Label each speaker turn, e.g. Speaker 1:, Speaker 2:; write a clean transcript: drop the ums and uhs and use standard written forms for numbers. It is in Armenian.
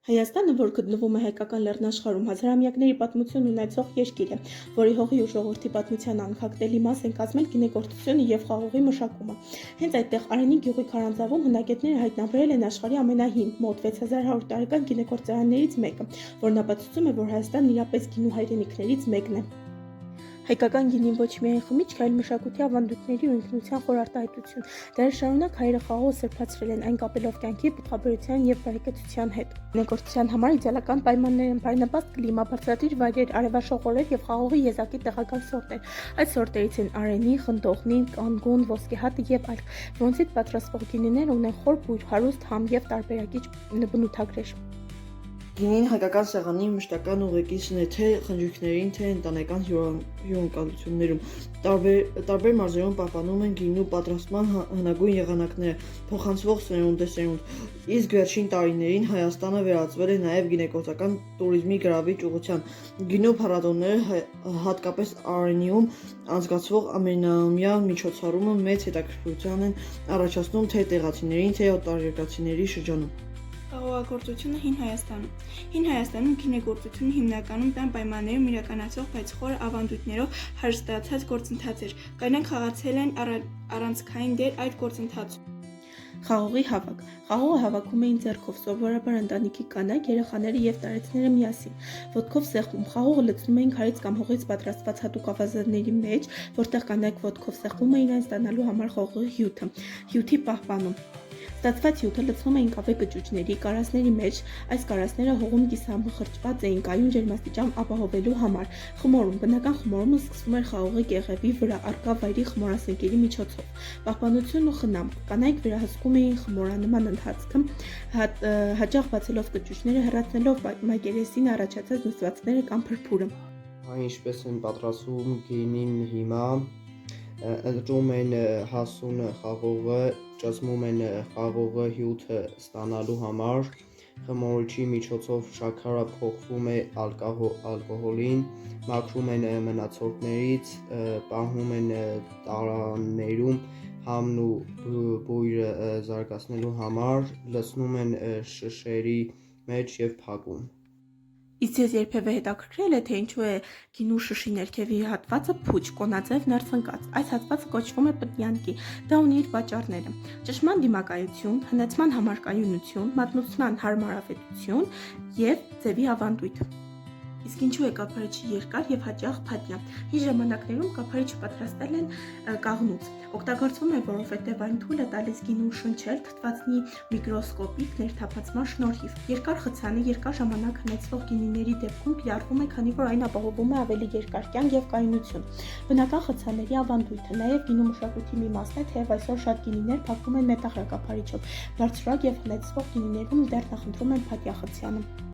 Speaker 1: Հայաստանը, որ գտնվում է հայկական լեռնաշխարհում, հազարամյակների պատմություն ունեցող երկիր է, որի հողի ու ժողովրդի պատմության անքակտելի մաս են կազմել գինեգործությունը և խաղողի մշակումը։ Հենց այդտեղ Արենի գյուղի քարանձավում հնագետները հայտնաբերել են աշխարհի ամենահին, մոտ 6100 տարեկան գինեգործարաններից մեկը, որն ապացուցում է, որ Հայաստանն իրապես գինու հայրենիքներից մեկն է։ Հայկական գինին ոչ միայն խմիչք, այլ մշակույթի ավանդույթների ու ինքնության խորհրդայնություն։ Դեռ շարունակ հայերը խաղողը սրբացրել են, այն կապելով կյանքի, պտղաբերության և բարեկեցության հետ։ Գինեգործության համար իդեալական պայմաններ են բարենպաստ կլիմա, բարձրադիր վայրեր, արևաշող օրեր և խաղողի եզակի տեղական սորտեր։ Այդ սորտերից են Արենի, Խնդողնի, Կանգուն, Ոսկեհատը և այլ, որոնցից պատրաստվող գինիները ունեն խոր բույր, հարուստ համ և տարբերակիչ բնութագրեր։
Speaker 2: Գինին հայկական սեղանի մշտական ուղեկիցն է թե խնջույքներին, թե ընտանեկան հյուրընկալություններում։ Տարբեր մարզերում պահպանում են գինու պատրաստման հնագույն եղանակները, փոխանցվող սերունդեսերունդ, իսկ վերջին տարիներին Հայաստանը վերածվել է նաև գինեգործական տուրիզմի գրավիչ ուղղության։ Գինու փառատոները, հատկապես Արենիում անցկացվող ամենամյա միջոցառումը մեծ հետաքրքրություն են առաջացնում թե տեղացիներին, թե օտարերկրացիների շրջանում։
Speaker 3: Խաղողագործությունը Հին Հայաստանում։ Հին Հայաստանում գինեգործությունը հիմնականում տան պայմաններում իրականացող, բայց խոր ավանդույթներով հարստացած գործընթաց էր։ Կանայք խաղացել են առանցքային դեր այդ գործընթացում։
Speaker 1: Խաղողի հավաք։ Խաղողը հավաքում էին ձեռքով, սովորաբար ընտանիքի կանայք, երեխաները և տարեցները միասին։ Ոտքով սեղմում։ Խաղողը լցնում էին քարից կամ հողից պատրաստված հատուկ ավազանների մեջ, որտեղ կանայք ոտքով սեղմում էին այն ստանալու համար խաղողի հյութը։ Հյութի պահպանում։ Ստացված հյութը լցվում էին կավե կճուճների, կարասների մեջ, այս կարասները հողում կիսամխրճված էին կայուն ջերմաստիճան ապահովելու համար։ Խմորում։ Բնական խմորումը սկսվում էր խաղողի կեղևի վրա առկա վայրի խմորասենկերի միջոցով։ Պահպանություն ու խնամք։ Կանայք վերահսկում էին խմորանման ընթացքը, հաճախ բացելով կճուճները, հեռացնելով մակերեսին առաջացած նստվածքները կամ փրփուրը։
Speaker 4: Ինչպես են պատրաստվում գինին հիմա, ընտրում են հասուն խաղողը, ճզմում են խաղողը հյութը ստանալու համար, խմորիչի միջոցով շաքարը փոխվում է ալկոհոլին, մաքրում են մնացորդներից, պահում են տարաներում համն ու բույրը զարգացնելու համար, լցնում են շշերի մեջ և փակում։
Speaker 1: Իսկ ձեզ երբևէ հետաքրքրել է, թե ինչու է գինու շշի ներքևի հատվածը փուչ, կոնաձև նրբընկած։ Այս հատվածը կոչվում է պտյանկի։ Դա ունի իր պատճառները։ Ճնշման դիմակայություն, հնեցման համար կայունություն, մատնուցման հարմարավետություն և ձևի ավանդույթ։ Իսկ ինչու է կափարիչը երկար և հաճախ փաթյա։ Հին ժամանակներում կափարիչը պատրաստել են կաղնուց։ Օգտագործվում է, որովհետև այն թույլ է տալիս գինուն շնչել թթվածնի միկրոսկոպիկ ներթափանցման շնորհիվ։ Երկար խցանը երկար ժամանակ հնեցվող գինիների դեպքում կիրառվում է, քանի որ այն ապահովում է ավելի երկար կյանք և կայունություն։ Բնական խցաների ավանդույթը նաև գինու մշակույթի մի մասն է, թեև այսօր շատ գինիներ փակվում են մետաղյա կափարիչով։ Բարձրորակ և հնեցվող գինիներում դեռ նախընտրում են փաթյա խցյանը։